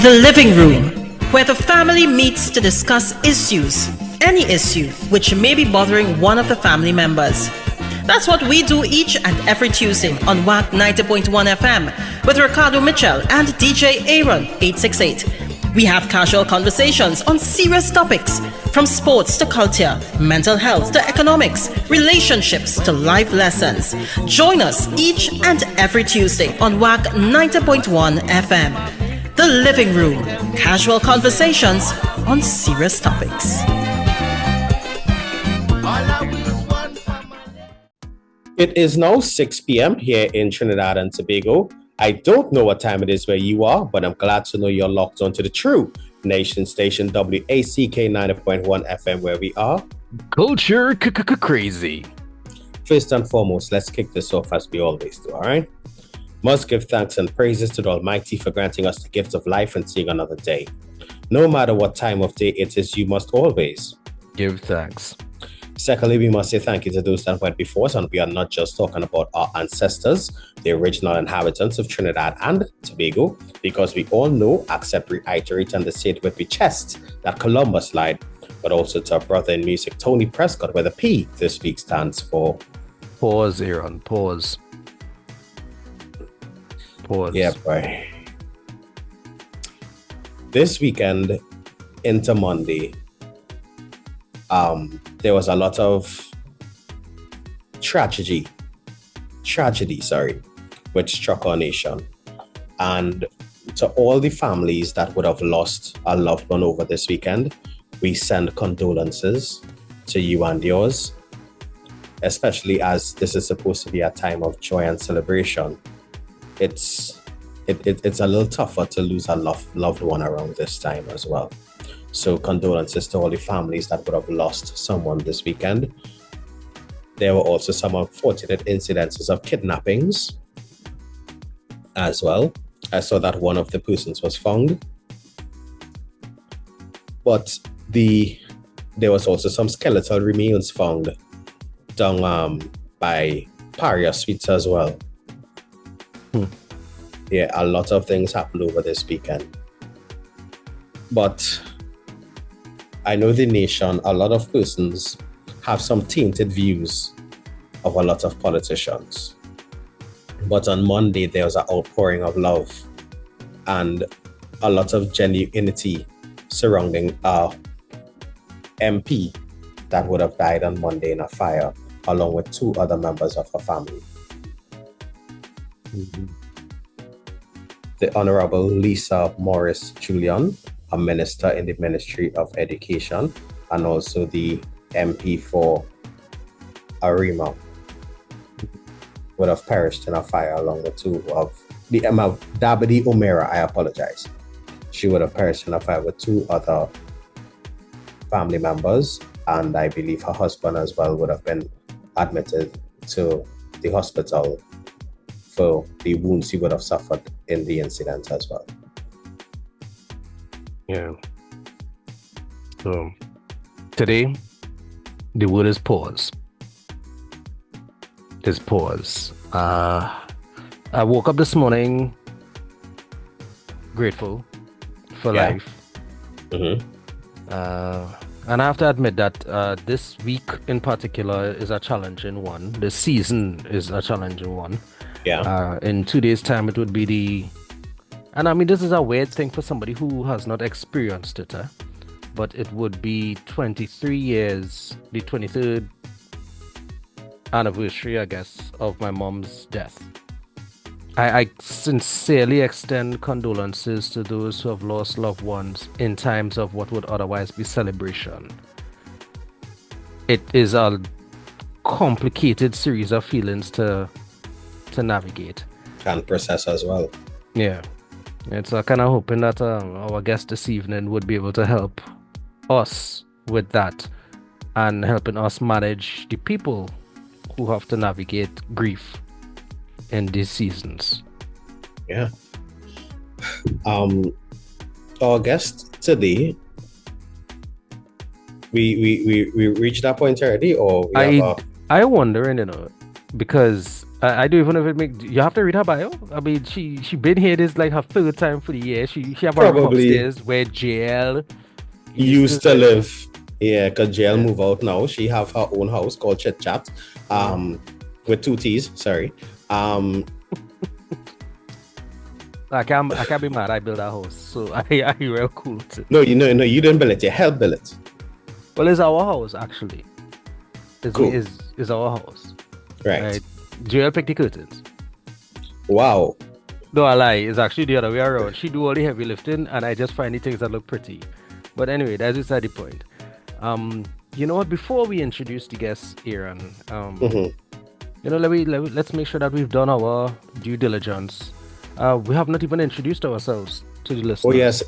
The living room, where the family meets to discuss issues, any issue which may be bothering one of the family members. That's what we do each and every Tuesday on WAC 90.1 FM with Ricardo Mitchell and DJ Aaron 868. We have casual conversations on serious topics, from sports to culture, mental health to economics, relationships to life lessons. Join us each and every Tuesday on WAC 90.1 FM. The Living Room, casual conversations on serious topics. It is now 6 p.m. here in Trinidad and Tobago. I don't know what time it is where you are, but I'm glad to know you're locked onto the true nation station WACK 90.1 FM, where we are culture crazy. First and foremost, let's kick this off as we always do, all right? Must give thanks and praises to the Almighty for granting us the gift of life and seeing another day. No matter what time of day it is, you must always give thanks. Secondly, we must say thank you to those that went before us, and we are not just talking about our ancestors, the original inhabitants of Trinidad and Tobago, because we all know, except reiterate and say it with the chest, that Columbus lied, but also to our brother in music, Tony Prescott, where the P this week stands for. Pause, Aaron, pause. Pause. Yeah, boy. This weekend into Monday, there was a lot of tragedy, which struck our nation. And to all the families that would have lost a loved one over this weekend, we send condolences to you and yours, especially as this is supposed to be a time of joy and celebration. It's a little tougher to lose a loved one around this time as well. So condolences to all the families that would have lost someone this weekend. There were also some unfortunate incidences of kidnappings as well. I saw that one of the persons was found. But there was also some skeletal remains found down by Paria Suites as well. Yeah, a lot of things happened over this weekend. But I know the nation, a lot of persons have some tainted views of a lot of politicians. But on Monday, there was an outpouring of love and a lot of genuinity surrounding our MP that would have died on Monday in a fire, along with two other members of her family. The Honorable Lisa Morris Julian, a minister in the Ministry of Education, and also the MP for Arima, would have perished in a fire along with two of the Dabidi Omera, I apologize. She would have perished in a fire with two other family members, and I believe her husband as well would have been admitted to the hospital for the wounds he would have suffered in the incident as well. Yeah. So today, the word is pause. Is pause. I woke up this morning grateful for life. And I have to admit that this week in particular is a challenging one. This season is a challenging one. Yeah. In 2 days' time, it would be and I mean, this is a weird thing for somebody who has not experienced it, but it would be 23 years, the 23rd anniversary, I guess, of my mom's death. I sincerely extend condolences to those who have lost loved ones in times of what would otherwise be celebration. It is a complicated series of feelings to navigate. And process as well. Yeah. And so I kind of hoping that our guest this evening would be able to help us with that and helping us manage the people who have to navigate grief in these seasons. Yeah. Our guest today, we reached that point already, or I wondering, because I don't even know if it make. You have to read her bio. I mean, she been here. This like her third time for the year. She have a room Probably upstairs where JL used to live. live. Yeah, because Jail Yeah. move out now. She have her own house called Chit Chat. With two T's, sorry. I can't be mad. I built a house, so I real cool too. No, you didn't build it. You helped build it. Well, it's our house actually. Cool. Is our house. Right. JL picked the curtains. Wow. No, I lie. It's actually the other way around. She do all the heavy lifting, and I just find the things that look pretty. But anyway, that's beside the point. You know what? Before we introduce the guest, Aaron, let's make sure that we've done our due diligence. We have not even introduced ourselves to the listeners. Oh yes.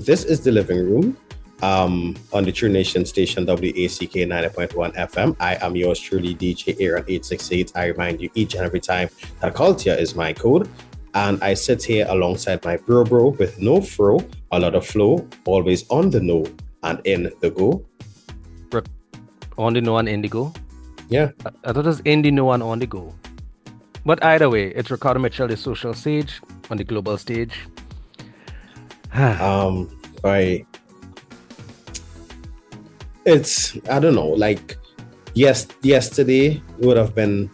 This is the living room. On the True Nation station WACK 90.1 FM. I am yours truly, DJ Aaron 868. I remind you each and every time that culture is my code. And I sit here alongside my bro with no fro, a lot of flow, always on the know and in the go. On the know and in the go? Yeah. I thought it was in the know and on the go. But either way, it's Ricardo Mitchell, the social sage on the global stage. It's, I don't know, like yesterday would have been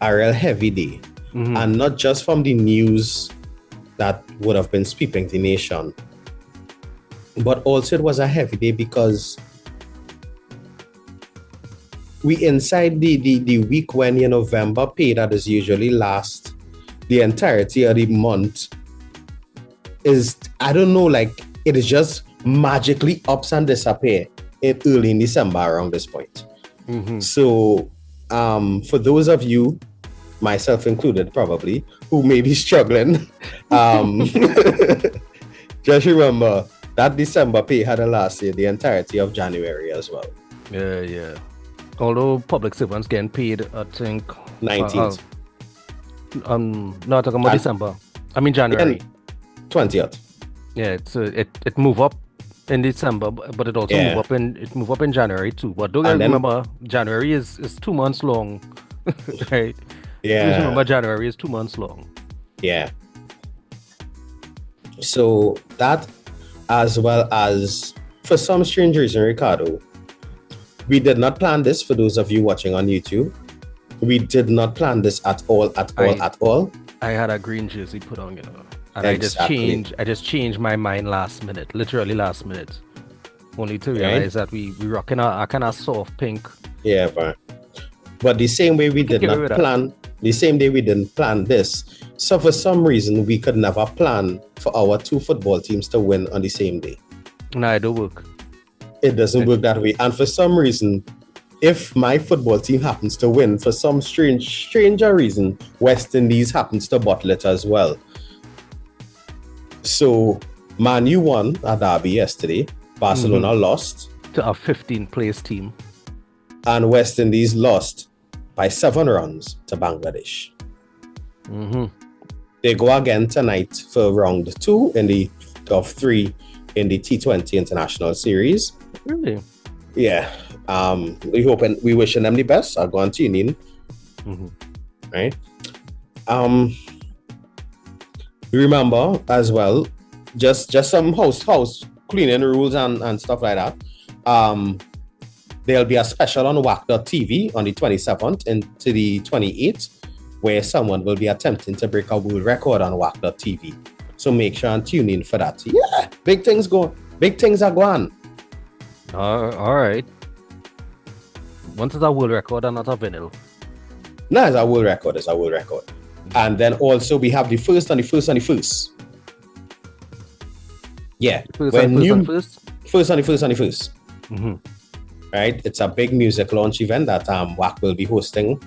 a real heavy day. And not just from the news that would have been sweeping the nation, but also it was a heavy day because we inside the week when November pay that is usually last the entirety of the month is, I don't know, like it is just magically ups and disappear early in December around this point. So for those of you, myself included probably, who may be struggling, just remember that December pay had a last year the entirety of January as well. Yeah. Although public servants getting paid, I think 19th. No, talking about December. I mean January. 20th. Yeah, it move up in December, but it also move up in January too. But don't remember, January is 2 months long, right? Yeah. Please remember, January is 2 months long. Yeah. So that, as well as for some strange reason, Ricardo, we did not plan this. For those of you watching on YouTube, we did not plan this at all. I had a green jersey put on, and Exactly. I just changed my mind last minute, literally last minute, only to realize that we rocking a kind of soft pink. Yeah, but the same way we did not plan, the same day we didn't plan this. So for some reason, we could never plan for our two football teams to win on the same day. No, it don't work. It doesn't work that way. And for some reason, if my football team happens to win, for some stranger reason, West Indies happens to bottle it as well. So Man U won at Derby yesterday. Barcelona lost to a 15th place team. And West Indies lost by 7 runs to Bangladesh. They go again tonight for round 2 of 3 in the T20 International Series. Really? Yeah. We wishing them the best. I'll go and tune in. Right. Remember as well, just some house cleaning rules and stuff like that. There'll be a special on WAC.tv on the 27th into the 28th, where someone will be attempting to break a world record on WAC.tv. So make sure and tune in for that. Yeah, big things are going. All right. Once it's a world record and not a vinyl. No, it's a world record. And then also we have the first on the first. Yeah. First on the first. Right? It's a big music launch event that WAC will be hosting.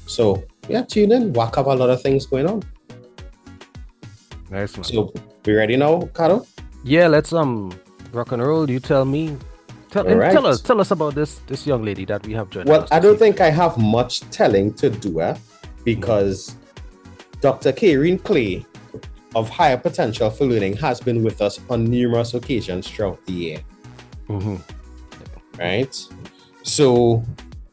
So yeah, tune in. WAC have a lot of things going on. Nice, man. So we ready now, Caro? Yeah, let's rock and roll. You tell me. Tell us about this young lady that we have joined. Well, I don't think I have much telling to do because Dr. Karen Clay of Higher Potential for Learning has been with us on numerous occasions throughout the year. Right? So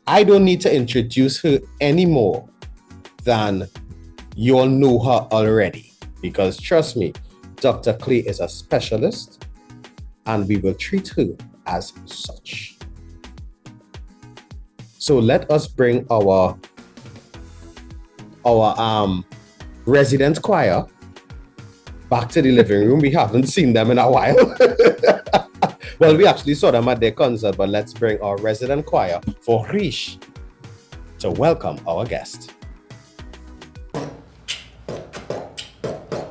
I don't need to introduce her anymore then you all know her already. Because trust me, Dr. Clay is a specialist and we will treat her as such. So let us bring our resident choir back to the living room. We haven't seen them in a while. Well, we actually saw them at their concert, but let's bring our resident choir for Rish to welcome our guest.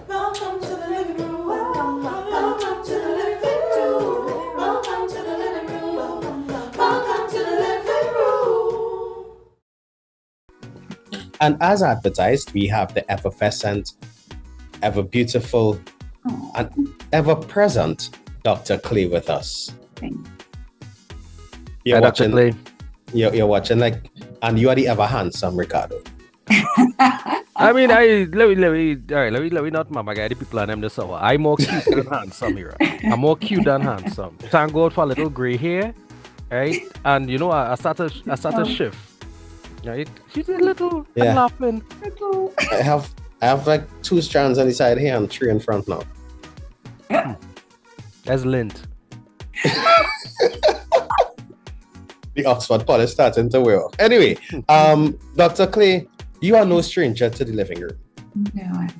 Welcome to the living room. Welcome to the living room. Welcome to the living room. Welcome to the living room. And as advertised, we have the effervescent, ever beautiful, and ever present Dr. Clay with us. Thank you. You're Hi, Dr. watching, Clay. you're watching and you are the ever handsome Ricardo. I mean, let me not mama guy the people on them this hour. I'm more cute than handsome here. I'm more cute than handsome. Thank God for a little gray hair, right? And you know, I started shift, right? She's a little Yeah. I'm laughing. I have like 2 strands on the side here and 3 in front now. That's lint. The Oxford polish starting to wear off. Anyway, Dr. Clay, you are no stranger to the living room. No, I'm not.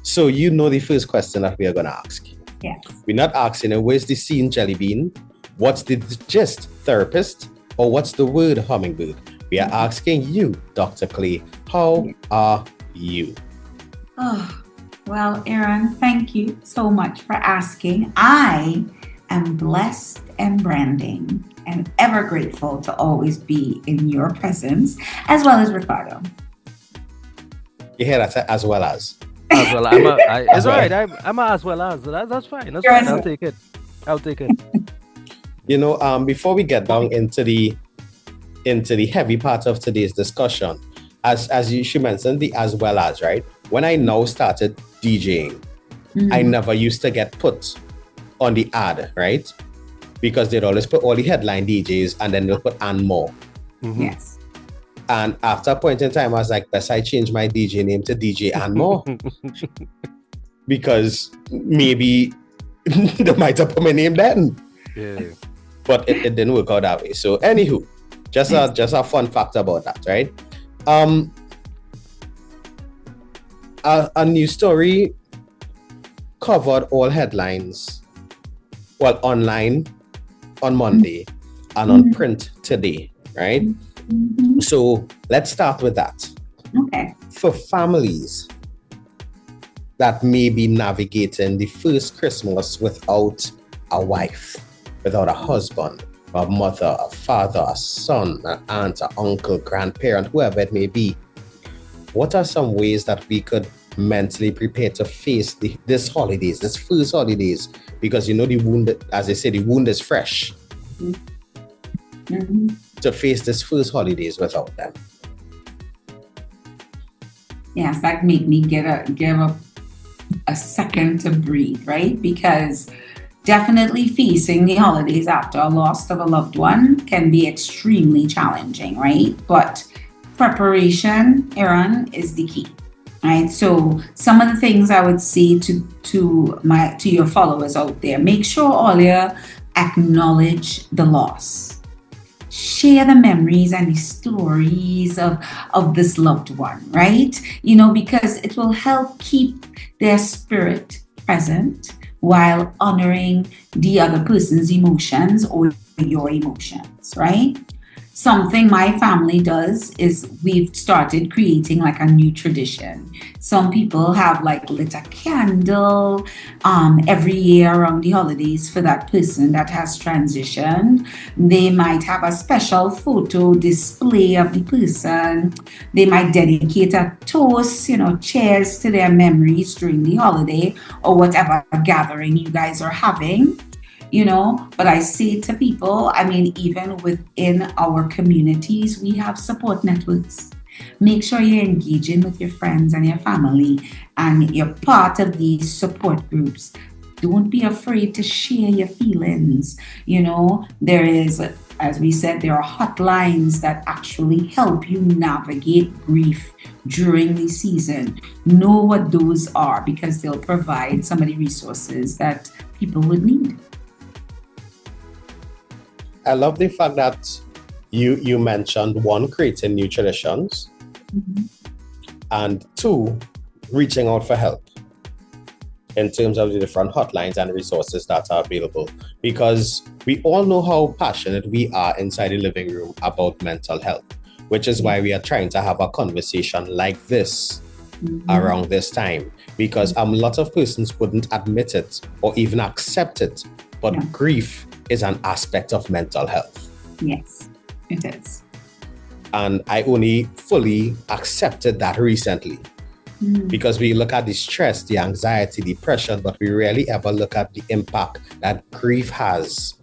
So you know the first question that we are going to ask you. Yes. We're not asking you, where's the scene jelly bean? What's the gist therapist? Or what's the word hummingbird? We are asking you, Dr. Clay, how are you? Oh, well, Aaron, thank you so much for asking. I am blessed and branding and ever grateful to always be in your presence, as well as Ricardo. You hear that? As well as. As well, it's all right. I'm a as well as that's fine. That's You're fine. as I'll well. take it. I'll take it. You know, before we get down into the heavy part of today's discussion, as she mentioned, the as well as, right? When I now started DJing, I never used to get put on the ad, right? Because they'd always put all the headline DJs and then they'll put and more. Mhm. Yes. And after a point in time, I was like, best I change my DJ name to DJ and more. Because maybe they might have put my name then. Yeah. But it didn't work out that way. So anywho, just a fun fact about that, right? A news story covered all headlines, well, online on Monday and on print today, right? Mhm. So let's start with that. Okay. For families that may be navigating the first Christmas without a wife, without a husband, a mother, a father, a son, an aunt, an uncle, grandparent, whoever it may be, what are some ways that we could mentally prepare to face this first holidays? Because you know the wound, as they say, the wound is fresh. Mhm. To face this first holidays without them. Yes, that made me give a second to breathe, right? Because definitely facing the holidays after a loss of a loved one can be extremely challenging, right? But preparation, Aaron, is the key, right? So some of the things I would say to your followers out there: make sure all you acknowledge the loss. Share the memories and the stories of this loved one, right? You know, because it will help keep their spirit present while honoring the other person's emotions or your emotions, right? Something my family does is we've started creating like a new tradition. Some people have like lit a candle every year around the holidays for that person that has transitioned. They might have a special photo display of the person. They might dedicate a toast, cheers to their memories during the holiday or whatever gathering you guys are having. But I say to people, even within our communities, we have support networks. Make sure you're engaging with your friends and your family and you're part of these support groups. Don't be afraid to share your feelings. There is As we said, there are hotlines that actually help you navigate grief during the season. Know what those are because they'll provide some of the resources that people would need. I love the fact that you mentioned one, creating new traditions, and two, reaching out for help in terms of the different hotlines and resources that are available. Because we all know how passionate we are inside the living room about mental health, which is why we are trying to have a conversation like this around this time. Because a lot of persons wouldn't admit it or even accept it, but grief is an aspect of mental health. Yes, it is. And I only fully accepted that recently. Because we look at the stress, the anxiety, depression, but we rarely ever look at the impact that grief has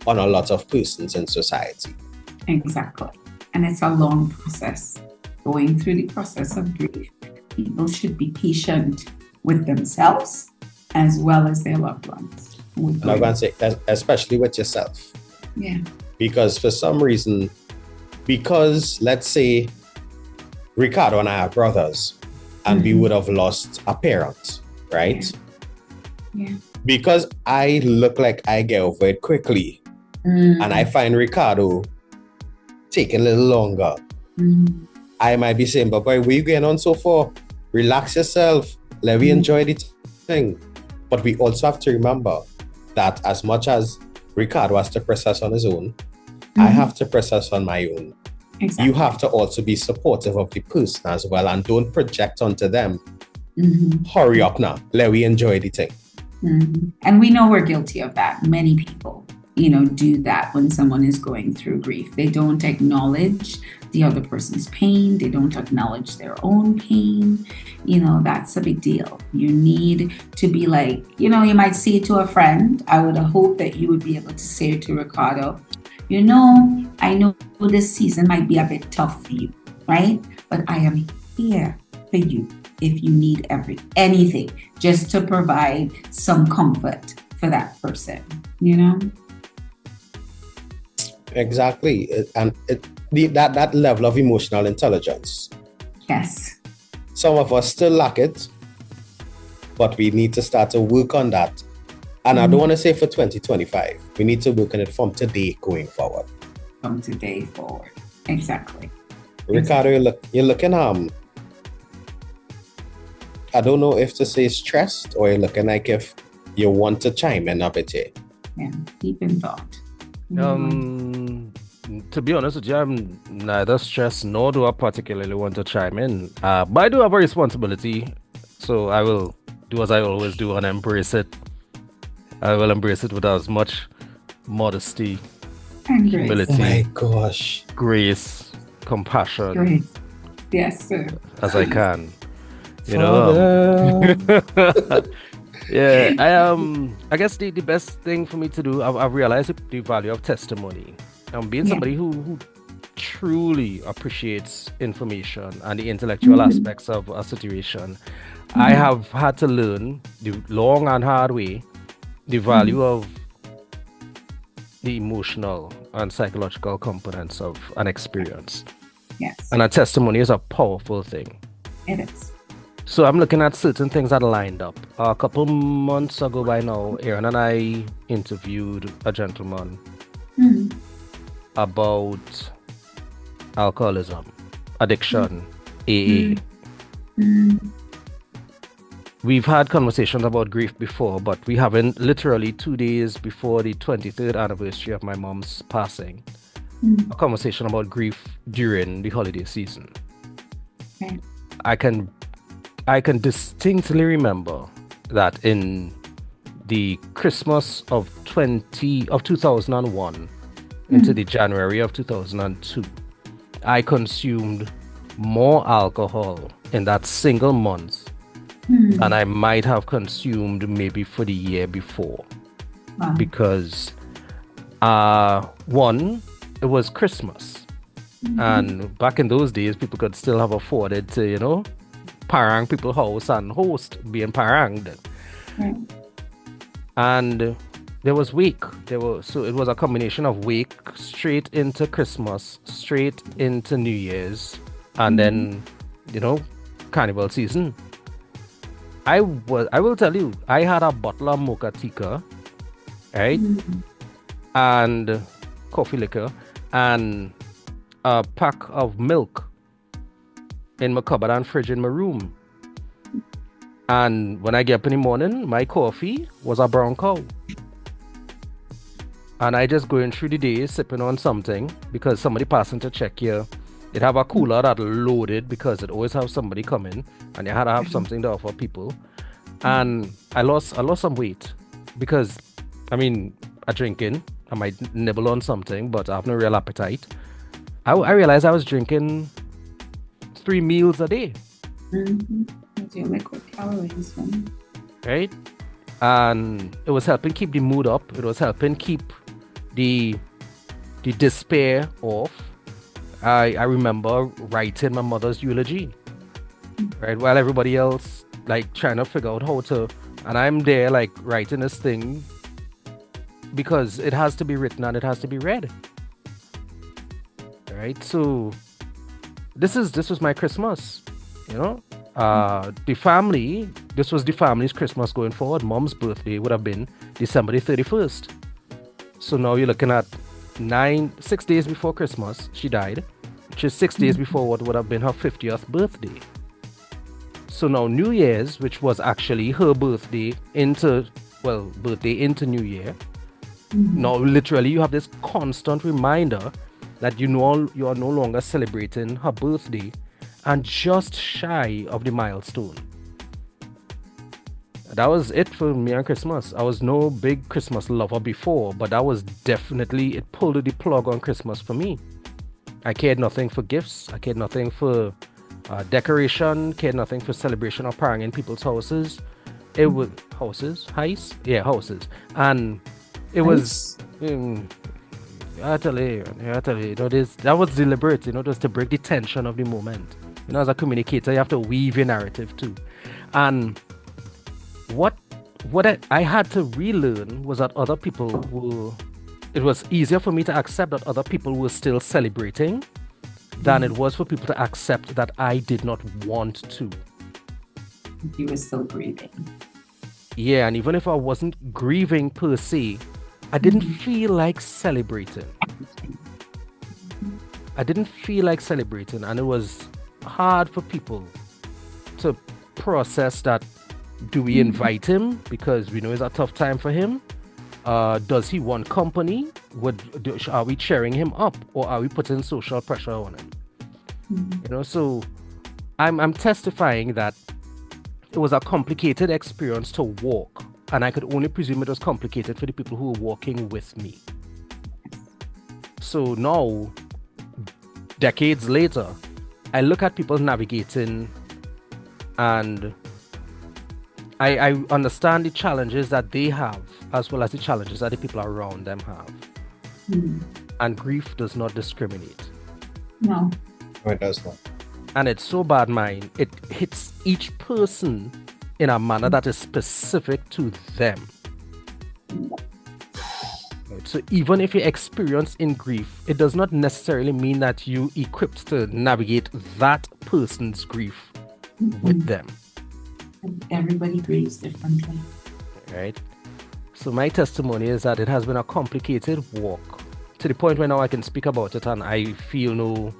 on a lot of persons in society. Exactly. And it's a long process. Going through the process of grief, people should be patient with themselves as well as their loved ones. And I'm going to say, especially with yourself. Yeah. Because for some reason, because let's say Ricardo and I are brothers, and we would have lost a parent, right? Yeah. Because I look like I get over it quickly, and I find Ricardo taking a little longer. I might be saying, but boy, where you getting on so far? Relax yourself. Let me enjoy the thing. But we also have to remember that as much as Ricardo has to process on his own, I have to process on my own. Exactly. You have to also be supportive of the person as well, and don't project onto them. Hurry up now. Let me enjoy the thing. And we know we're guilty of that. Many people, do that when someone is going through grief. They don't acknowledge the other person's pain. They don't acknowledge their own pain. That's a big deal. You need to be like, you might say it to a friend. I would hope that you would be able to say it to Ricardo. I know this season might be a bit tough for you, right? But I am here for you if you need anything, just to provide some comfort for that person, Exactly. That level of emotional intelligence. Yes. Some of us still lack it, but we need to start to work on that. And I don't want to say for 2025. We need to work on it from today going forward. From today forward. Exactly. Ricardo, you're looking, I don't know if to say stressed, or you're looking like if you want to chime in a bit here. Yeah, deep in thought. To be honest with you, I'm neither stressed nor do I particularly want to chime in. But I do have a responsibility, so I will do as I always do and embrace it. I will embrace it with as much modesty, And grace. humility, Oh my gosh. grace, compassion Grace. Yes, sir. as I can. Father. Yeah, I guess the best thing for me to do, I've realized the value of testimony. Being somebody who truly appreciates information and the intellectual aspects of a situation, I have had to learn the long and hard way the value of the emotional and psychological components of an experience. Yes, And a testimony is a powerful thing. it is. So I'm looking at certain things that lined up. A couple months ago by now, Aaron and I interviewed a gentleman about alcoholism, addiction, AA. We've had conversations about grief before, but we haven't. Literally 2 days before the 23rd anniversary of my mom's passing, a conversation about grief during the holiday season. Okay. I can distinctly remember that in the Christmas of 2001 into the January of 2002, I consumed more alcohol in that single month than I might have consumed maybe for the year before. Wow. Because one, it was Christmas, and back in those days people could still have afforded to parang people's house and host being paranged. Right. And there was wake. So it was a combination of wake straight into Christmas, straight into New Year's, and then carnival season. I will tell you, I had a bottle of mocha tika, right? And coffee liquor and a pack of milk in my cupboard and fridge in my room. And when I get up in the morning, my coffee was a brown cow. And I just going through the day sipping on something because somebody passing to check here. It have a cooler that loaded because it always have somebody coming, and you had to have something to offer people. And I lost some weight because, I drinking. I might nibble on something, but I have no real appetite. I realized I was drinking 3 meals a day. That's your liquid calories. Right? And it was helping keep the mood up. It was helping keep the despair off. I remember writing my mother's eulogy, right? While everybody else like trying to figure out how to, and I'm there like writing this thing because it has to be written and it has to be read. Right? So this was my Christmas, the family, this was the family's Christmas going forward. Mom's birthday would have been December the 31st. So now you're looking at 6 days before Christmas, she died, which is 6 days before what would have been her 50th birthday. So now New Year's, which was actually her birthday into New Year. Now literally you have this constant reminder that you are no longer celebrating her birthday and just shy of the milestone. That was it for me on Christmas. I was no big Christmas lover before, but that was definitely, it pulled the plug on Christmas for me. I cared nothing for gifts. I cared nothing for decoration. Cared nothing for celebration or partying in people's houses. It was houses. And it was I tell you, that was deliberate, just to break the tension of the moment. As a communicator, you have to weave your narrative too. And what I had to relearn was that other people it was easier for me to accept that other people were still celebrating than it was for people to accept that I did not want to. You were still grieving. Yeah, and even if I wasn't grieving per se, I didn't feel like celebrating. And it was hard for people to process that. Do we invite him because we know it's a tough time for him? Does he want company? Are we cheering him up, or are we putting social pressure on him? So I'm testifying that it was a complicated experience to walk, and I could only presume it was complicated for the people who were walking with me. So now, decades later, I look at people navigating, and I understand the challenges that they have as well as the challenges that the people around them have. And grief does not discriminate. No. No, it does not. And it's so bad, mine. It hits each person in a manner that is specific to them. Right? So even if you experience in grief, it does not necessarily mean that you equipped to navigate that person's grief with them. Everybody grieves differently. Right? So my testimony is that it has been a complicated walk to the point where now I can speak about it and I feel no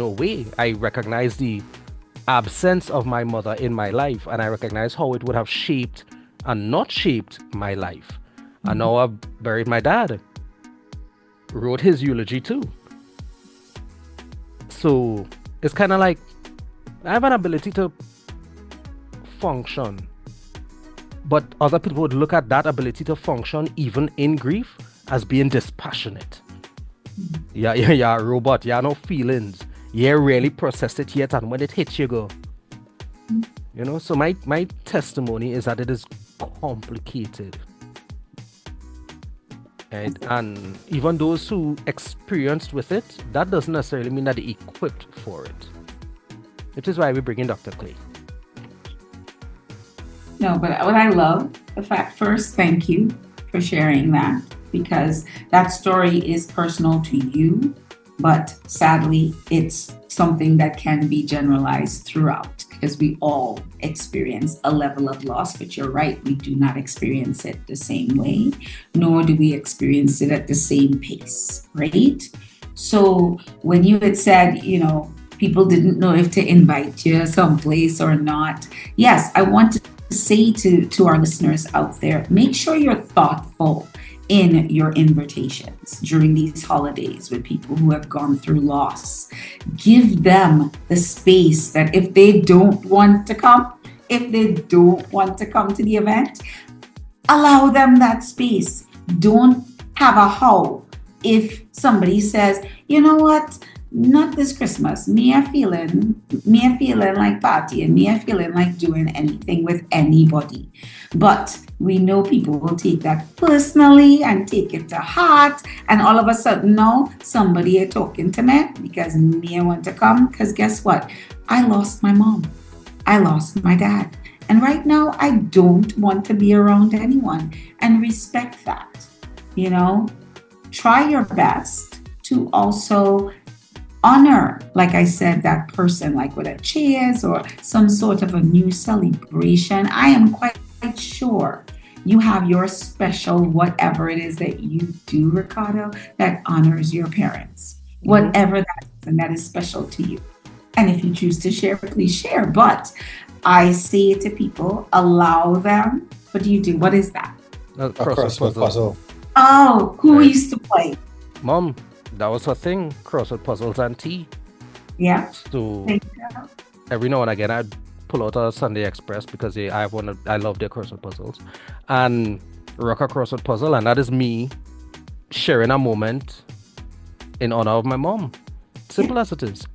way. I recognize the absence of my mother in my life, and I recognize how it would have shaped and not shaped my life. And now I've buried my dad. Wrote his eulogy too. So it's kind of like I have an ability to function, but other people would look at that ability to function even in grief as being dispassionate. Yeah, a robot. Yeah, no feelings. Yeah, really processed it yet, and when it hits you, go. So my testimony is that it is complicated. Right? And even those who experienced with it, that doesn't necessarily mean that they're equipped for it. Which is why we bring in Dr. Clay. No, but what I love, the fact, first, thank you for sharing that, because that story is personal to you, but sadly, it's something that can be generalized throughout because we all experience a level of loss. But you're right, we do not experience it the same way, nor do we experience it at the same pace, right? So when you had said, people didn't know if to invite you someplace or not, yes, I want to say to our listeners out there, make sure you're thoughtful in your invitations during these holidays with people who have gone through loss. Give them the space that if they don't want to come to the event, allow them that space. Don't have a how if somebody says, you know what, not this Christmas. Me a feeling like partying. Me a feeling like doing anything with anybody. But we know people will take that personally and take it to heart. And all of a sudden now somebody is talking to me because me I want to come. Because guess what? I lost my mom. I lost my dad. And right now I don't want to be around anyone. And respect that. Try your best to also honor, like I said, that person, like with a cheers or some sort of a new celebration. I am quite sure you have your special whatever it is that you do, Ricardo, that honors your parents, whatever that is, and that is special to you. And if you choose to share, please share. But I say to people, allow them. What do you do? What is that? A crossword puzzle. Oh, who used to play? Mom, that was her thing, crossword puzzles and tea. Yeah. So every now and again, I'd pull out a Sunday Express because I love their crossword puzzles, and rock a crossword puzzle, and that is me sharing a moment in honor of my mom. Simple as it is.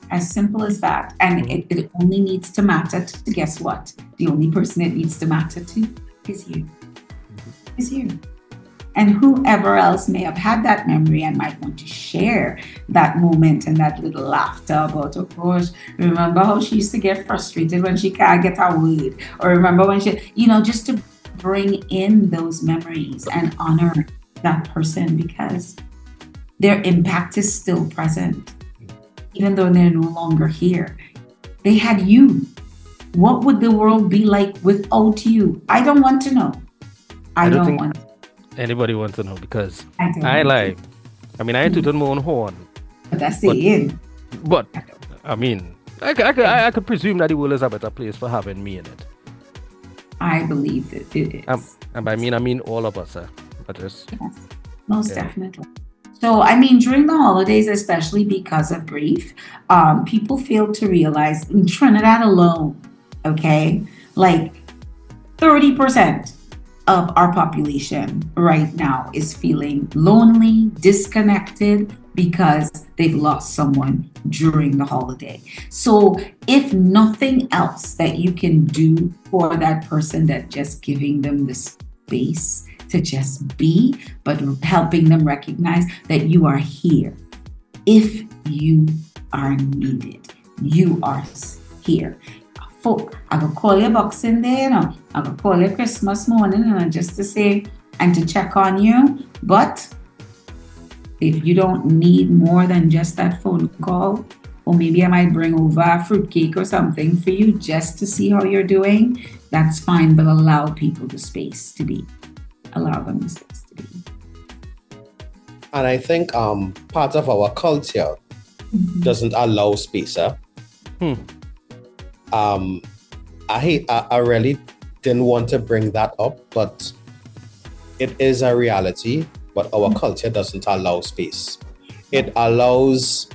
As simple as that. And it only needs to matter to, guess what? The only person it needs to matter to is you. Is you. And whoever else may have had that memory and might want to share that moment and that little laughter about, oh gosh, remember how she used to get frustrated when she can't get her word? Or remember when she, just to bring in those memories and honor that person, because their impact is still present. Even though they're no longer here. They had you. What would the world be like without you? I don't want to know. I don't want to. Anybody wants to know, because I ain't tooting my own horn. But that's it. But I mean, I could presume that the world is a better place for having me in it. I believe that it is. And by I mean all of us. Yes, most definitely. So, during the holidays, especially because of grief, people fail to realize in Trinidad alone, okay, like 30% of our population right now is feeling lonely, disconnected because they've lost someone during the holiday. So if nothing else that you can do for that person, that just giving them the space to just be, but helping them recognize that you are here. If you are needed, you are here. I could call you Boxing Day, I could call you Christmas morning, just to say and to check on you. But if you don't need more than just that phone call, or maybe I might bring over a fruitcake or something for you just to see how you're doing, that's fine. But allow people the space to be. Allow them the space to be. And I think part of our culture doesn't allow space. I really didn't want to bring that up, but it is a reality. But our culture doesn't allow space. It allows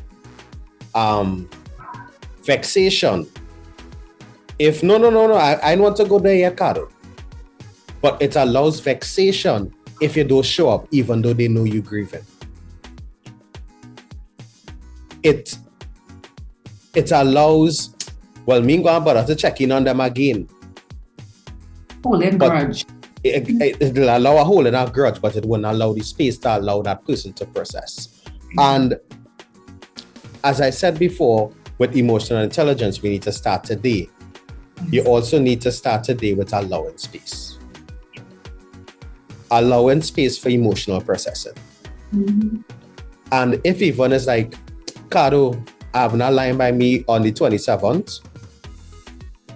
vexation. If no, I want to go there, Cardo. But it allows vexation if you don't show up, even though they know you're grieving. It allows, me going to check in on them again. Holding grudge. It'll allow a hole in a grudge, but it won't allow the space to allow that person to process. And as I said before, with emotional intelligence, we need to start today. You also need to start today with allowing space. allowing space for emotional processing. And if Yvonne is like, Caro, I have not lying by me on the 27th,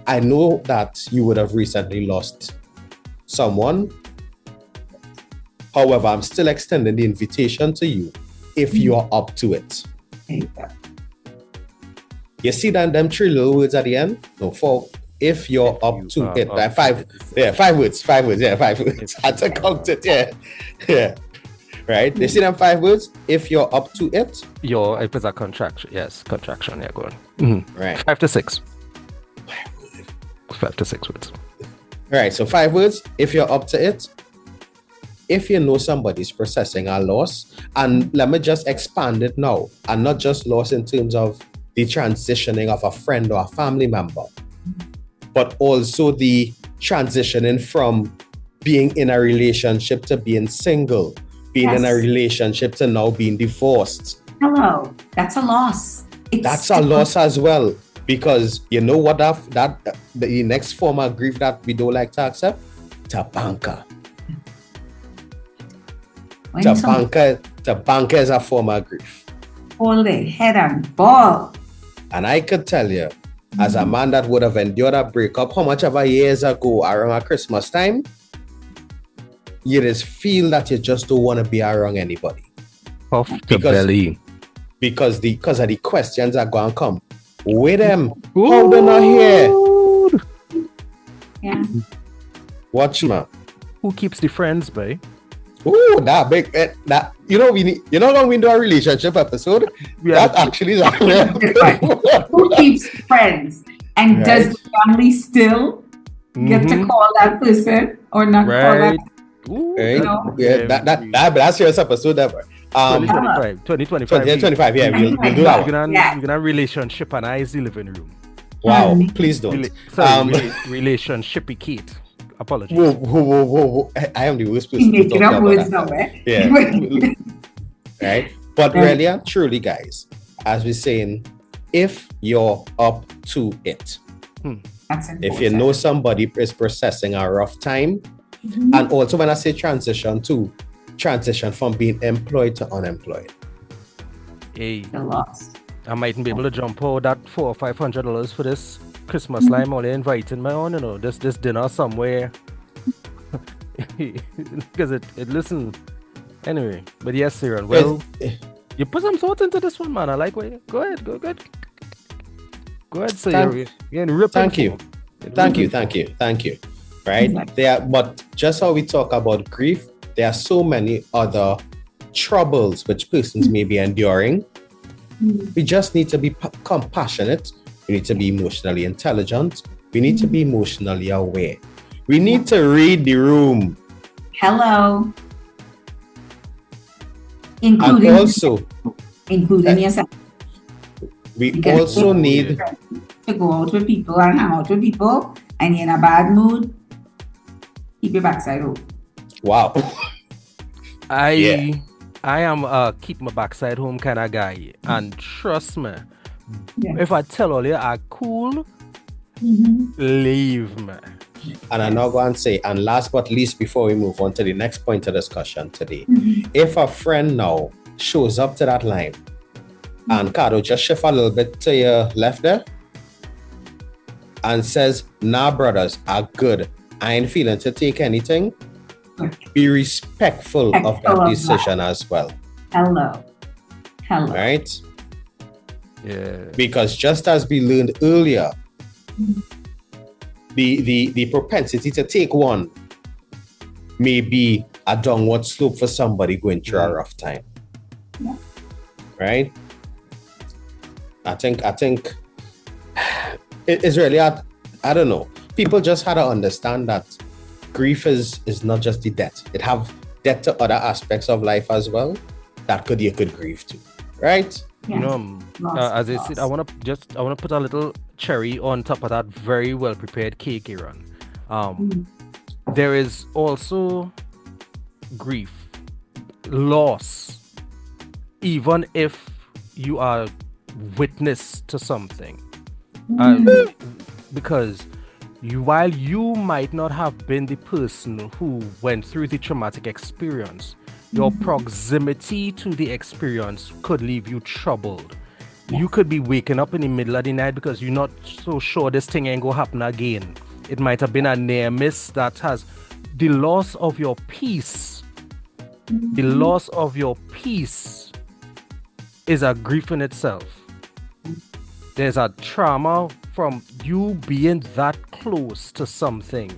I know that you would have recently lost someone. However, I'm still extending the invitation to you if you're up to it. You see that them three little words at the end? No, four. If you're up to it. Like five. Yeah, 5 words. 5 words. Yeah, 5 words. I had to count it. Yeah. Yeah. Right? You see them 5 words? If you're up to it. If it's a contraction. Yes, contraction. Yeah, go on. Right. 5 to 6. 5 words. 5 to 6 words. Right. So 5 words. If you're up to it. If you know somebody's processing a loss, and let me just expand it now, and not just loss in terms of the transitioning of a friend or a family member, but also the transitioning from being in a relationship to being single, being in a relationship to now being divorced. Hello, that's a loss. That's a loss as well, because you know what the next form of grief that we don't like to accept? Tabanka. Tabanka is a form of grief. Hold it, head and ball. And I could tell you, as a man that would have endured a breakup, how much ever years ago around a Christmas time, you just feel that you just don't want to be around anybody. Off the belly. Because of the questions that go and come. With them, how they not here? Yeah. Watch man. Who keeps the friends, babe? Ooh, that big that when we do a relationship episode, that actually is who keeps friends, and does the family still get to call that person or not call that? Ooh, right? You know? Yeah, that's your episode ever. 2025. Yeah, 25. Yeah, we'll do that. You're gonna relationship and I the living room. Wow, please don't. Relationshipy Kate. Apologies. Whoa. I am the worst person to talk about words that. Yeah. Right? But really and truly, guys, as we're saying, if you're up to it, if you know somebody is processing a rough time, and also when I say transition from being employed to unemployed. Hey, I mightn't be able to jump out that $400 or $500 for this Christmas time, only inviting me on, this dinner somewhere. Because it listen. Anyway, but yes, Cyril. Well, you put some thought into this one, man. I like what you go ahead. Go ahead, so you're ripping. Thank you. Right? But just how we talk about grief, there are so many other troubles which persons may be enduring. We just need to be compassionate. We need to be emotionally intelligent. We need to be emotionally aware. We need to read the room. Hello. Including yourself. We also need to go out with people and hang out with people, and you're in a bad mood, keep your backside home. Wow. I am keep my backside home kind of guy, and trust me, if I tell all you are cool, leave me. And I'm not going to say, and last but least, before we move on to the next point of discussion today, if a friend now shows up to that line, and Caro, just shift a little bit to your left there, and says, nah, brothers, are good. I ain't feeling to take anything. Be respectful of that decision as well. Hello. Right? Yeah. Because just as we learned earlier, the propensity to take one may be a downward slope for somebody going through a rough time. Yeah. Right? I think it is really I don't know. People just had to understand that grief is not just the death. It have death to other aspects of life as well that you could grieve to. Right? Yes. As I said, I want to put a little cherry on top of that very well prepared cake, Aaron. There is also grief, loss, even if you are witness to something, because while you might not have been the person who went through the traumatic experience, your proximity to the experience could leave you troubled. You could be waking up in the middle of the night because you're not so sure this thing ain't gonna happen again. It might have been a near miss that has the loss of your peace. The loss of your peace is a grief in itself. There's a trauma from you being that close to something.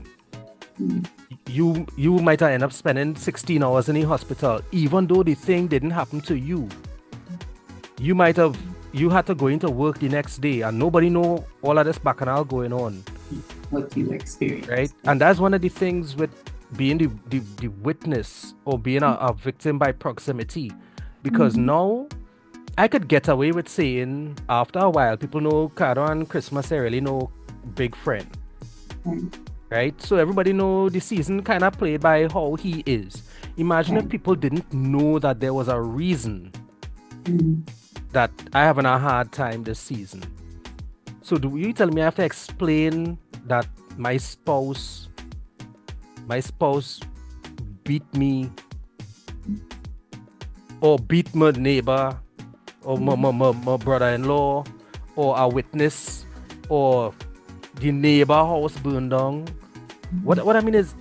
You might have ended up spending 16 hours in the hospital, even though the thing didn't happen to you. You had to go into work the next day and nobody know all of this bacchanal going on. What you experience. Right? And that's one of the things with being the witness or being a victim by proximity. Because now I could get away with saying after a while, people know Caro and Christmas are really no big friend. Right? So everybody know the season kind of played by how he is. Imagine if people didn't know that there was a reason that I having a hard time this season. So do you tell me I have to explain that my spouse beat me or beat my neighbor or my brother-in-law or a witness or the neighbor house burned down? What I mean is,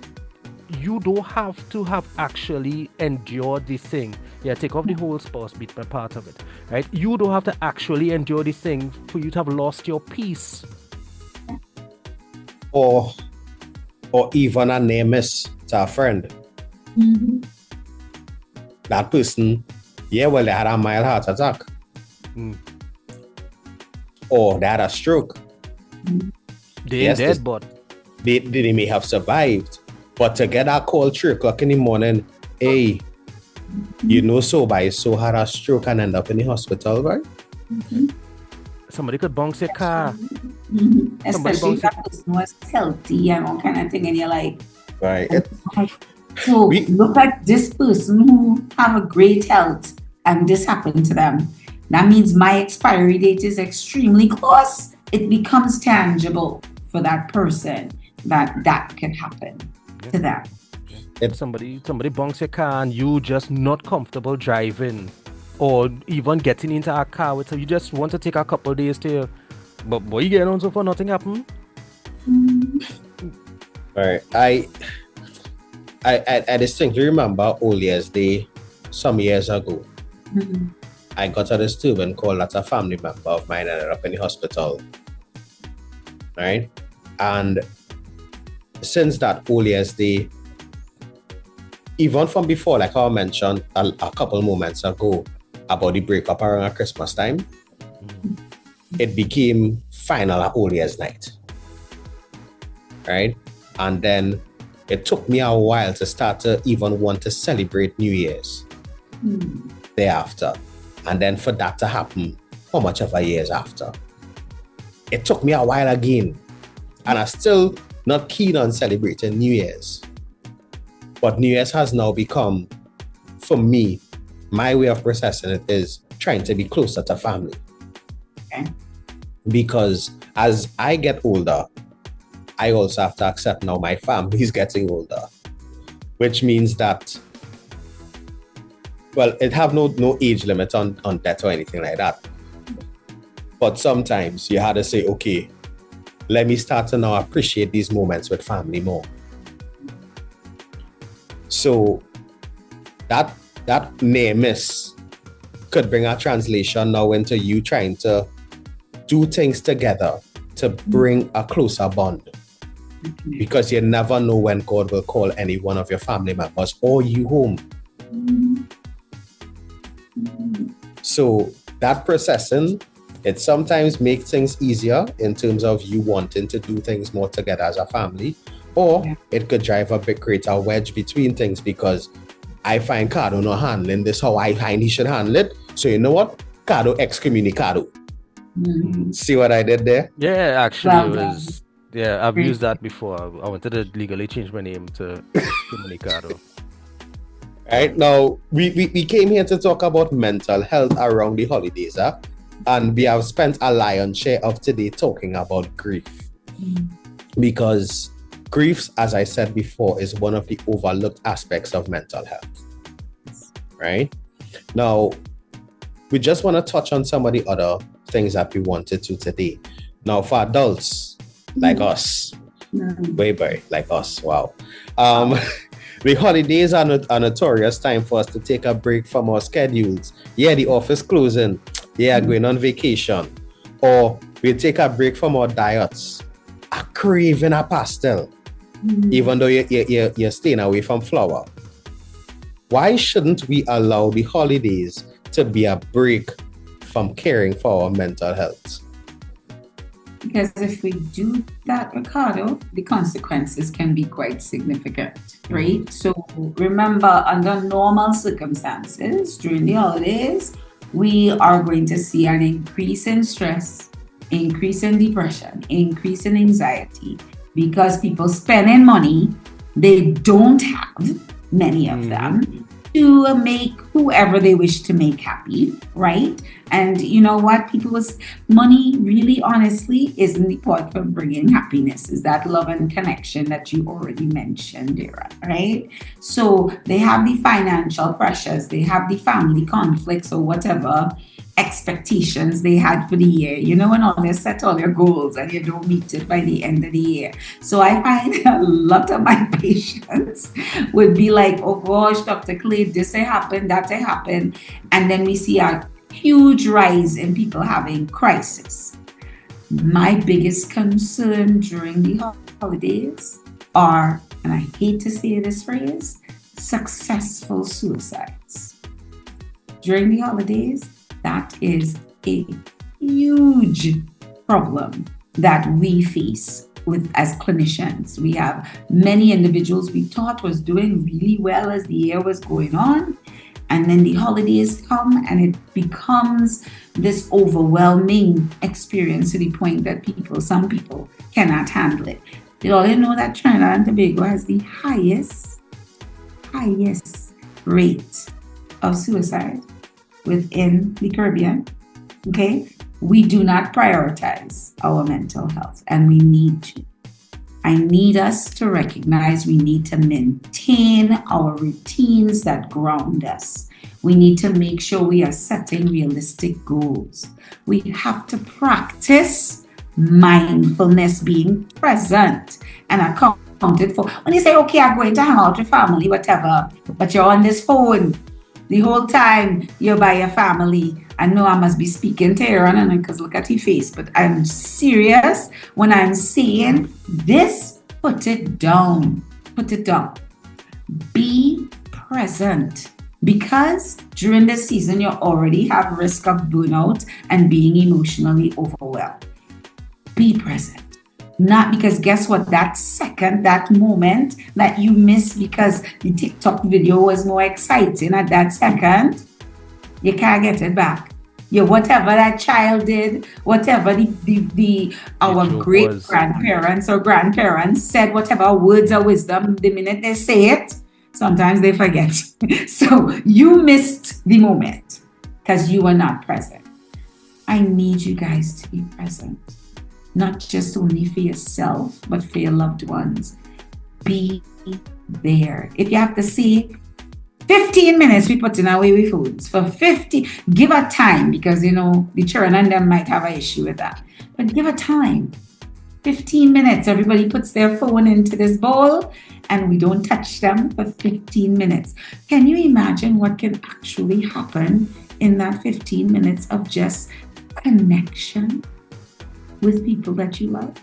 you don't have to have actually endured the thing. Yeah, take off the whole spouse beat by part of it, right? You don't have to actually endure the thing for you to have lost your peace. Or even a near miss to a friend. That person, they had a mild heart attack. Or they had a stroke. They ain't dead, but they may have survived. But to get that call 3 o'clock in the morning, hey, so by so had a stroke and end up in the hospital, right? Somebody could bounce your car. Especially if that person was healthy and all kind of thing, and you're like, right. So look at this person who have a great health and this happened to them. That means my expiry date is extremely close. It becomes tangible for that person that can happen to them. If somebody bonks your car and you just not comfortable driving or even getting into a car with, so you just want to take a couple of days to, but boy, you getting on so far nothing happened. All right, I distinctly remember Old Year's Day some years ago. I got a disturbance call that a family member of mine ended up in the hospital. Right, and since that Old Year's Day, even from before, like I mentioned a couple moments ago about the breakup around Christmas time, it became final at Old Year's night. Right? And then it took me a while to start to even want to celebrate New Year's thereafter. And then for that to happen, how much of a years after? It took me a while again. And I'm still not keen on celebrating New Year's. But New Year's has now become, for me, my way of processing it is trying to be closer to family. Okay. Because as I get older, I also have to accept now my family is getting older. Which means that, well, it have no age limit on death or anything like that. But sometimes you had to say, okay, let me start to now appreciate these moments with family more. So that near miss could bring a translation now into you trying to do things together to bring a closer bond. Because you never know when God will call any one of your family members or you home. So that processing, it sometimes makes things easier in terms of you wanting to do things more together as a family, or it could drive a bit greater wedge between things because I find Cado not handling this how I find he should handle it. So you know what? Cado excommunicado. See what I did there? Yeah, actually, Well it was. Yeah, I've used that before. I wanted to legally change my name to Comunicado. Right now, we came here to talk about mental health around the holidays, and we have spent a lion's share of today talking about grief. because grief, as I said before, is one of the overlooked aspects of mental health, right? Now, we just want to touch on some of the other things that we wanted to today. Now, for adults like us, way like us, wow. The holidays are a notorious time for us to take a break from our schedules. Yeah, the office closing. Yeah, going on vacation. Or we take a break from our diets. A craving a pastel, even though you're staying away from flour. Why shouldn't we allow the holidays to be a break from caring for our mental health? Because if we do that, Ricardo, the consequences can be quite significant, right? So remember, under normal circumstances during the holidays, we are going to see an increase in stress, increase in depression, increase in anxiety, because people spending money they don't have, many of them, to make whoever they wish to make happy, right? And you know what? Money really honestly isn't the part for bringing happiness, is that love and connection that you already mentioned, Dara, right? So they have the financial pressures, they have the family conflicts or whatever expectations they had for the year. You know, when all you set all your goals and you don't meet it by the end of the year. So I find a lot of my patients would be like, oh gosh, Dr. Clay, this happened, that happened. And then we see a huge rise in people having crisis. My biggest concern during the holidays are, and I hate to say this phrase, successful suicides. During the holidays, that is a huge problem that we face with as clinicians. We have many individuals we thought was doing really well as the year was going on, and then the holidays come and it becomes this overwhelming experience to the point that some people cannot handle it. You all know that Trinidad and Tobago has the highest rate of suicide within the Caribbean. Okay, we do not prioritize our mental health, and we need to. I need us to recognize we need to maintain our routines that ground us. We need to make sure we are setting realistic goals. We have to practice mindfulness, being present and accounted for. When you say, okay, I'm going to hang out with family, whatever, but you're on this phone the whole time you're by your family. I know I must be speaking to Aaron because look at your face, but I'm serious when I'm saying this. Put it down. Be present, because during this season you already have risk of burnout and being emotionally overwhelmed. Be present. Not because guess what? That second, that moment that you miss because the TikTok video was more exciting at that second, you can't get it back. Whatever that child did, whatever our great grandparents or grandparents said, whatever words of wisdom, the minute they say it, sometimes they forget. So you missed the moment because you were not present. I need you guys to be present. Not just only for yourself, but for your loved ones. Be there. If you have to see 15 minutes, we put in away with foods. For 50, give a time, because the children and them might have an issue with that. But give a time. 15 minutes. Everybody puts their phone into this bowl and we don't touch them for 15 minutes. Can you imagine what can actually happen in that 15 minutes of just connection with people that you love?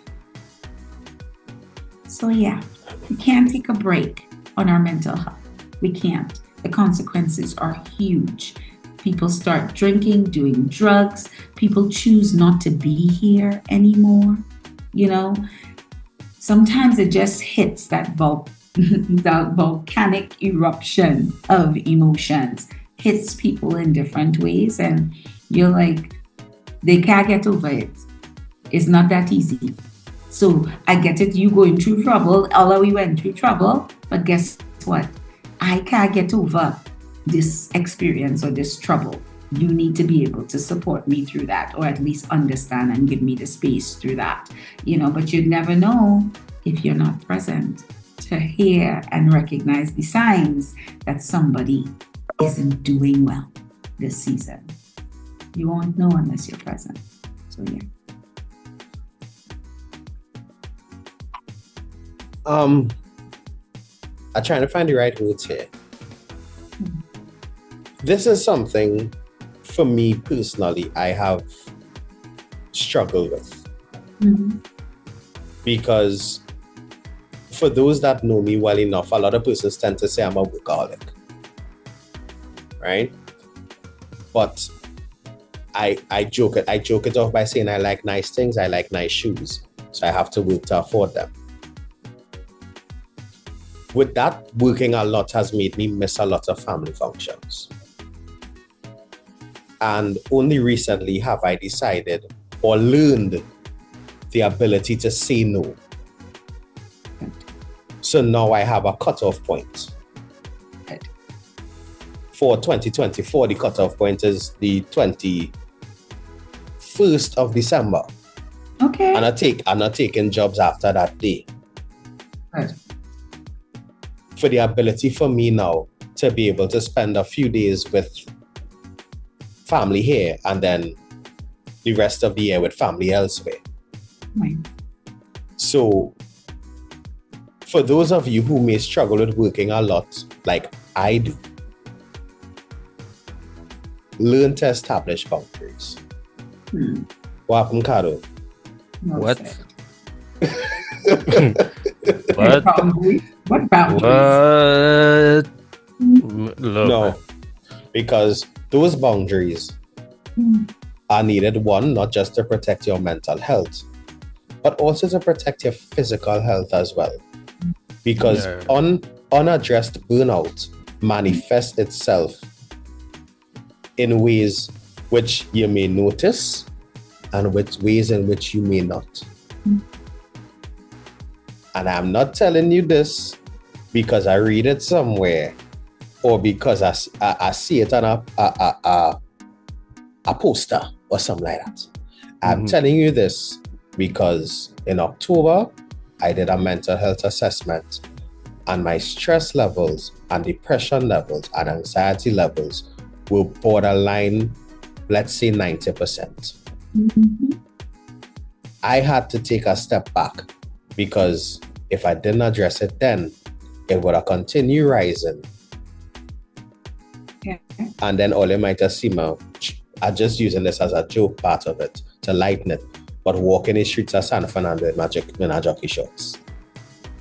So yeah, we can't take a break on our mental health. We can't. The consequences are huge. People start drinking, doing drugs. People choose not to be here anymore. Sometimes it just hits that volcanic eruption of emotions, hits people in different ways, and you're like, they can't get over it. It's not that easy. So I get it, you going through trouble, all of we went through trouble, but guess what? I can't get over this experience or this trouble. you need to be able to support me through that, or at least understand and give me the space through that, but you'd never know if you're not present to hear and recognize the signs that somebody isn't doing well this season. You won't know unless you're present. So yeah. I'm trying to find the right words here. This is something, for me personally, I have struggled with. Because for those that know me well enough, a lot of persons tend to say I'm a workaholic. Right? But I joke it off by saying I like nice things, I like nice shoes. So I have to work to afford them. With that, working a lot has made me miss a lot of family functions. And only recently have I decided or learned the ability to say no. So now I have a cutoff point. For 2024, the cutoff point is the 21st of December. Okay. And I'm not taking jobs after that day. Good. For the ability for me now to be able to spend a few days with family here and then the rest of the year with family elsewhere. Right. So for those of you who may struggle with working a lot like I do, learn to establish boundaries. What happened, Caro? What? What? What? What boundaries? What? Look, No, because those boundaries are needed, one, not just to protect your mental health, but also to protect your physical health as well. Because unaddressed burnout manifests itself in ways which you may notice and with ways in which you may not. And I'm not telling you this because I read it somewhere or because I see it on a poster or something like that. I'm telling you this because in October, I did a mental health assessment and my stress levels and depression levels and anxiety levels were borderline, let's say 90%. I had to take a step back because if I didn't address it then, it would have continued rising. Yeah. And then all it might have seemed, I'm just using this as a joke part of it to lighten it, but walking the streets of San Fernando in my jockey shorts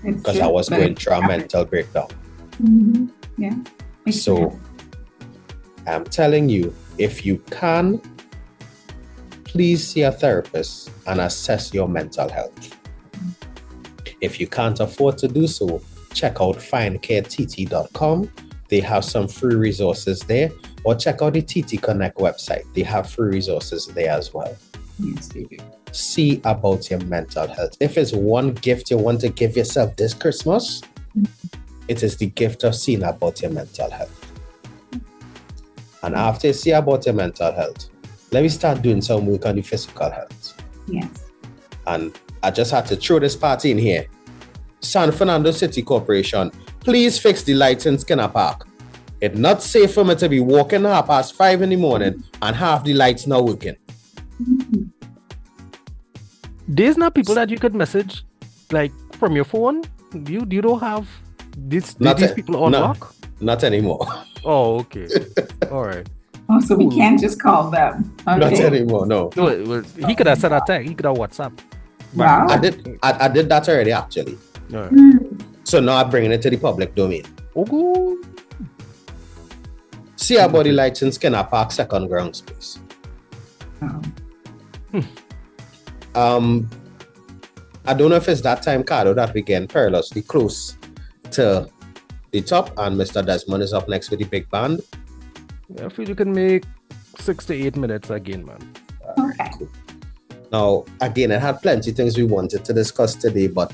because I was going through a mental breakdown. Yeah. So I'm telling you, if you can, please see a therapist and assess your mental health. If you can't afford to do so, check out findcareTT.com. They have some free resources there, or check out the TT Connect website. They have free resources there as well. Yes, they do. See about your mental health. If it's one gift you want to give yourself this Christmas, it is the gift of seeing about your mental health. And after you see about your mental health, let me start doing some work on the physical health. Yes. And I just had to throw this party in here. San Fernando City Corporation, please fix the lights in Skinner Park. It's not safe for me to be walking 5:30 in the morning and half the lights not working. There's not people that you could message like from your phone. You don't have these people on lock? Not anymore. Oh, okay. All right. Oh, so we can't just call them. Okay. Not anymore, no. Well, he could have sent a text. He could have WhatsApp. Wow. I did that already, actually. All right. So now I'm bringing it to the public domain. Oh, See about the lights in Skinner Park second ground space. I don't know if it's that time, Cardo, that we getting perilously close to the top, and Mr. Desmond is up next with the big band. I feel you can make 6 to 8 minutes again, man. Okay. Cool. Now, again, I had plenty of things we wanted to discuss today, but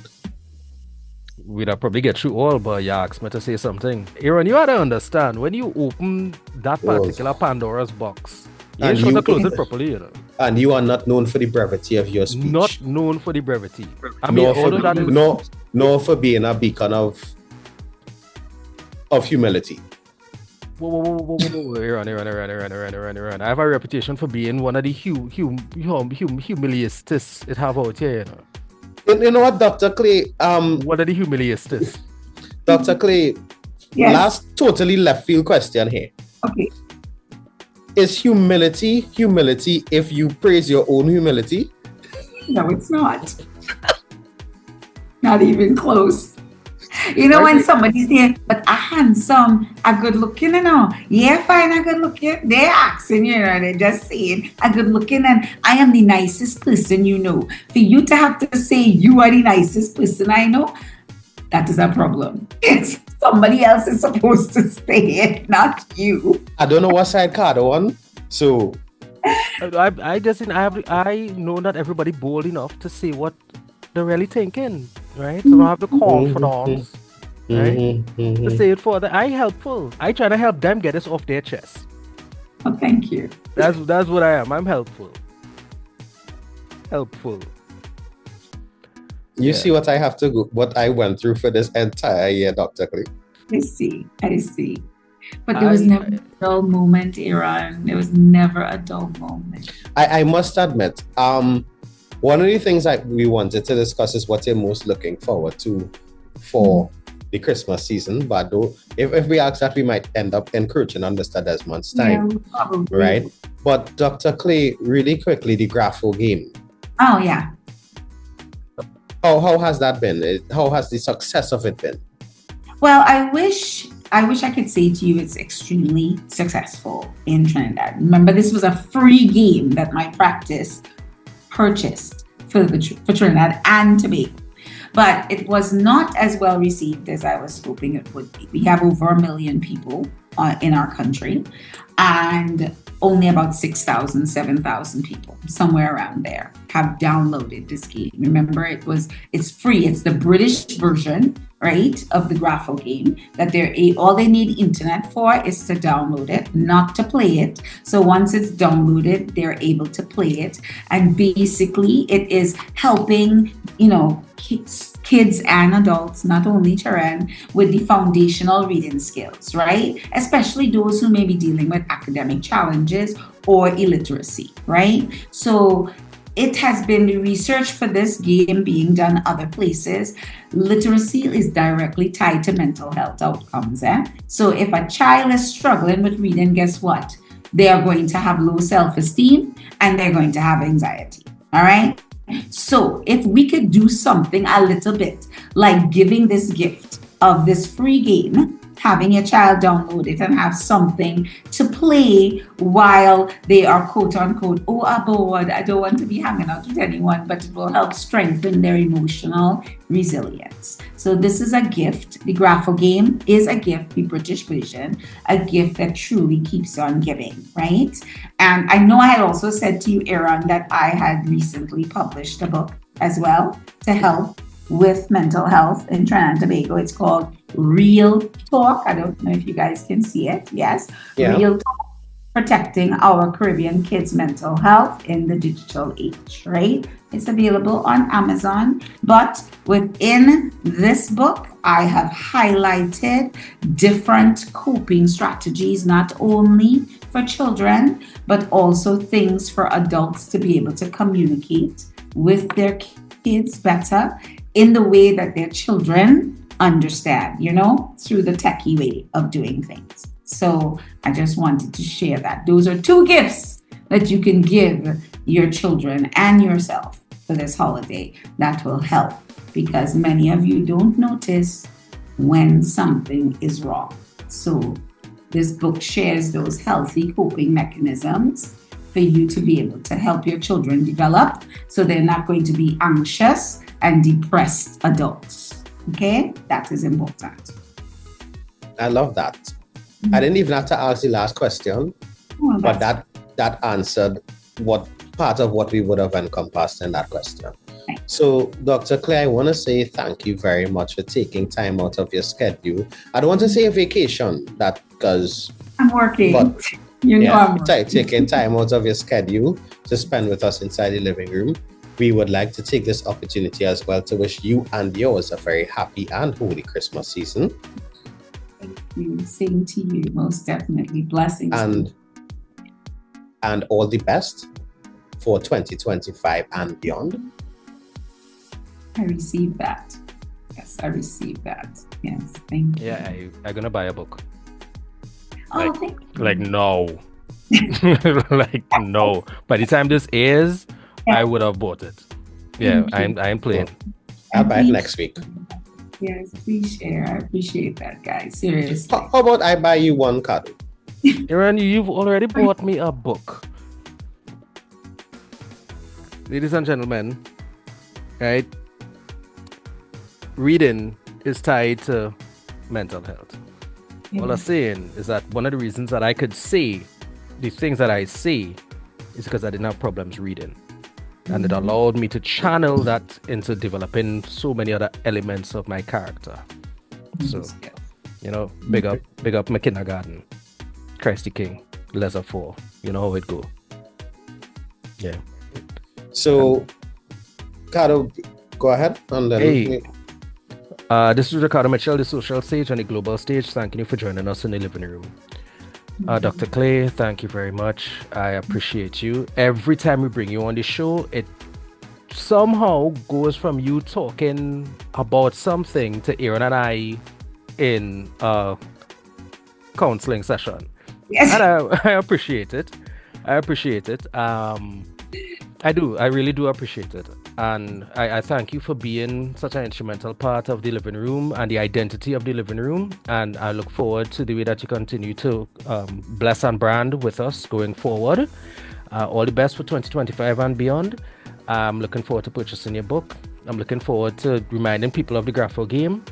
we'd have probably get through all, but you asked me to say something. Aaron, you had to understand, when you open that particular Pandora's box, you And should you- have closed it properly, you know. And you are not known for the brevity of your speech. Not known for the brevity. I mean, nor for, although that is... nor for being a beacon of humility. Whoa, Aaron. I have a reputation for being one of the humiliasters it have out here, you know. You know what, Dr. Clay? One of the humiliasters. Dr. Clay, Yes. last totally left field question here. Okay. Is humility if you praise your own humility? No, it's not. Not even close. You know, when somebody's there, but a handsome, a good looking, you know, yeah, fine, a good looking. They're asking, you know, they're just saying a good looking, and I am the nicest person you know. For you to have to say you are the nicest person I know, that is a problem. It's somebody else is supposed to say it, not you. I don't know what side card on, so I know not everybody bold enough to say what they're really thinking, right? So I don't have the confidence, right? To say it for them. I helpful. I try to help them get this off their chest. Oh, thank you. That's what I am. I'm helpful. you see what I have to go, what I went through for this entire year, Dr. Clay. I see. But there was never a dull moment, Aaron. There was never a dull moment. I must admit, one of the things that we wanted to discuss is what you're most looking forward to for the Christmas season. But though, if we ask that, we might end up encroaching on Mr. Desmond's time, Yeah, probably. right? But Dr. Clay, really quickly, the Grapho game. Oh, yeah. How has that been? How has the success of it been? Well, I wish I could say to you it's extremely successful in Trinidad. Remember, this was a free game that my practice purchased for Trinidad and Tobago. But it was not as well received as I was hoping it would be. We have over 1 million people in our country, and only about 6,000, 7,000 people, somewhere around there, have downloaded this game. Remember, it's free. It's the British version, right, of the Grapho game that all they need internet for is to download it, not to play it. So once it's downloaded, they're able to play it. And basically, it is helping, kids and adults, not only children, with the foundational reading skills, right? Especially those who may be dealing with academic challenges or illiteracy, right? So it has been the research for this game being done other places. Literacy is directly tied to mental health outcomes. So if a child is struggling with reading, guess what? They are going to have low self-esteem and they're going to have anxiety. All right. So if we could do something a little bit like giving this gift of this free game, having your child download it and have something to play while they are quote unquote, bored, I don't want to be hanging out with anyone, but it will help strengthen their emotional resilience. So this is a gift. The Grapho game is a gift, the British version, a gift that truly keeps on giving, right? And I know I had also said to you, Aaron, that I had recently published a book as well to help with mental health in Trinidad and Tobago. It's called Real Talk. I don't know if you guys can see it. Yes. Yeah. Real Talk, Protecting Our Caribbean Kids' Mental Health in the Digital Age, right? It's available on Amazon. But within this book, I have highlighted different coping strategies, not only for children, but also things for adults to be able to communicate with their kids better in the way that their children understand, through the techie way of doing things. So I just wanted to share that. Those are 2 gifts that you can give your children and yourself for this holiday that will help, because many of you don't notice when something is wrong. So this book shares those healthy coping mechanisms for you to be able to help your children develop so they're not going to be anxious and depressed adults. Okay? That is important. I love that. I didn't even have to ask the last question, but that answered what part of what we would have encompassed in that question. Right. So, Dr. Clay, I want to say thank you very much for taking time out of your schedule. I don't want to say a vacation, that because I'm working. But, you know yeah, I'm working. taking time out of your schedule to spend with us inside the living room. We would like to take this opportunity as well to wish you and yours a very happy and holy Christmas season. Thank you. Same to you, most definitely. Blessings. And all the best for 2025 and beyond. I received that. Yes, I received that. Yes, thank you. Yeah, I'm gonna buy a book. Oh, thank you. Like no. Like no. By the time this airs, I would have bought it. Yeah, I'm playing. I'll buy it next week. Yes, please share. I appreciate that, guys. Seriously. How about I buy you one card? Aaron, you've already bought me a book. Ladies and gentlemen, right? Reading is tied to mental health. All I'm saying is that one of the reasons that I could see the things that I see is because I didn't have problems reading. And it allowed me to channel that into developing so many other elements of my character. So, you know, big up my kindergarten. Christy King, lesser 4. You know how it go. Yeah. So, Cardo, go ahead. And then Hey. This is Ricardo Mitchell, the social stage and the global stage. Thanking you for joining us in the living room. Dr. Clay, thank you very much. I appreciate you. Every time we bring you on the show, it somehow goes from you talking about something to Aaron and I in a counseling session. Yes. And I appreciate it. I appreciate it. I do. I really do appreciate it. And I thank you for being such an instrumental part of the living room and the identity of the living room. And I look forward to the way that you continue to bless and brand with us going forward. All the best for 2025 and beyond. I'm looking forward to purchasing your book. I'm looking forward to reminding people of the Grapho game.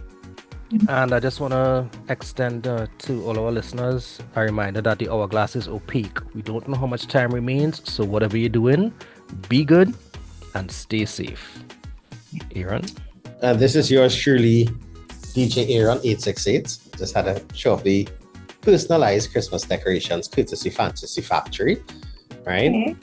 And I just want to extend to all our listeners a reminder that the hourglass is opaque. We don't know how much time remains. So whatever you're doing, be good and stay safe. Aaron? this is yours truly, DJ Aaron 868. Just had a show of the personalized Christmas decorations courtesy Fantasy Factory. Right? Okay.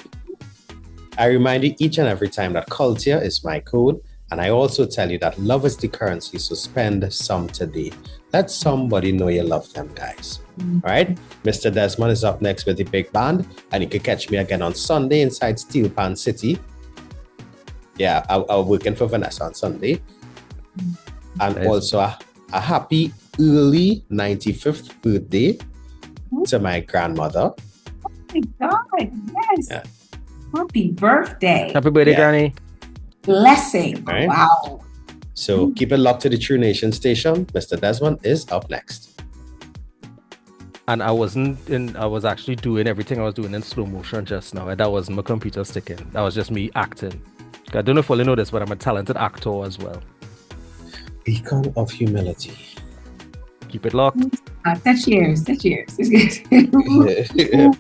I remind you each and every time that culture is my code. And I also tell you that love is the currency, so spend some today. Let somebody know you love them, guys. All right? Mr. Desmond is up next with the big band, and you can catch me again on Sunday inside Steel Pan City. Yeah, I'll working for Vanessa on Sunday. And Nice. also a happy early 95th birthday to my grandmother. Oh my God. Yes. Yeah. Happy birthday. Happy birthday, Yeah. Granny. Blessing. Right. Wow. So keep it locked to the True Nation station. Mr. Desmond is up next. And I was actually doing everything I was doing in slow motion just now. And that wasn't my computer sticking. That was just me acting. I don't know if you know this, but I'm a talented actor as well. Beacon of humility. Keep it locked. That's yours. That's yours. Yeah.